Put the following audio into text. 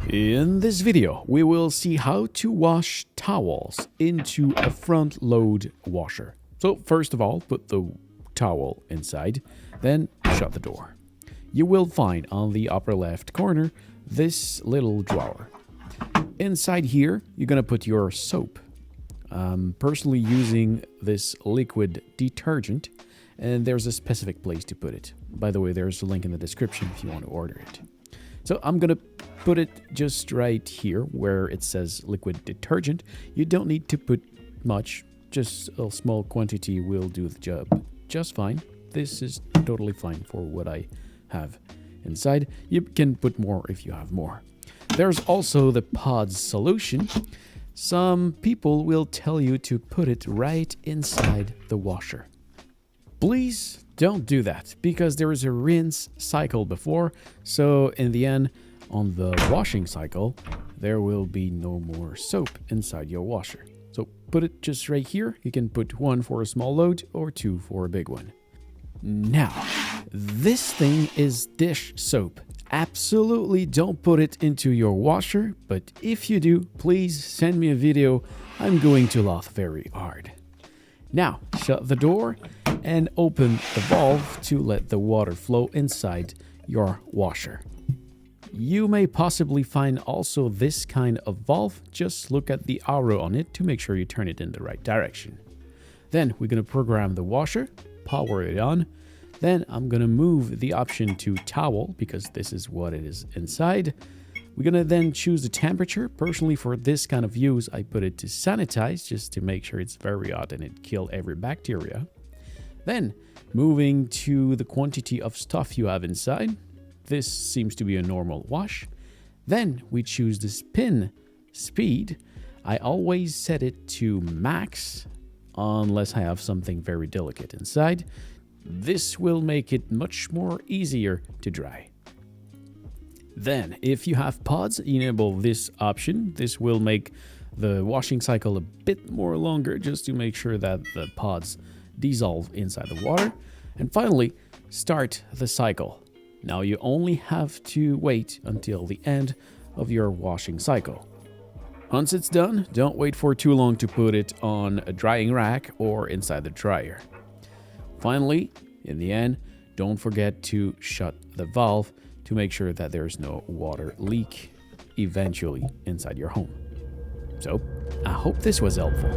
In this video, we will see how to wash towels into a front load washer. So first of all, put the towel inside, then shut the door. You will find on the upper left corner this little drawer. Inside here, you're gonna put your soap. Personally using this liquid detergent, and there's a specific place to put it. By the way, there's a link in the description if you want to order it. So I'm gonna put it just right here where it says liquid detergent. You don't need to put much, just a small quantity will do the job just fine. This is totally fine for what I have inside. You can put more if you have more. There's also the pods solution. Some people will tell you to put it right inside the washer. Please don't do that because there is a rinse cycle before, so in the end, on the washing cycle, there will be no more soap inside your washer. So put it just right here. You can put one for a small load or two for a big one. Now, this thing is dish soap. Absolutely don't put it into your washer, but if you do, please send me a video. I'm going to laugh very hard. Now, shut the door and open the valve to let the water flow inside your washer. You may possibly find also this kind of valve. Just look at the arrow on it to make sure you turn it in the right direction. Then we're going to program the washer, power it on. Then I'm going to move the option to towel because this is what it is inside. We're going to then choose the temperature. Personally, for this kind of use, I put it to sanitize just to make sure it's very hot and it kills every bacteria. Then moving to the quantity of stuff you have inside. This seems to be a normal wash. Then we choose the spin speed. I always set it to max unless I have something very delicate inside. This will make it much more easier to dry. Then, if you have pods, enable this option. This will make the washing cycle a bit more longer just to make sure that the pods dissolve inside the water. And finally, start the cycle. Now you only have to wait until the end of your washing cycle. Once it's done, don't wait for too long to put it on a drying rack or inside the dryer. Finally, in the end, don't forget to shut the valve to make sure that there's no water leak eventually inside your home. So, I hope this was helpful.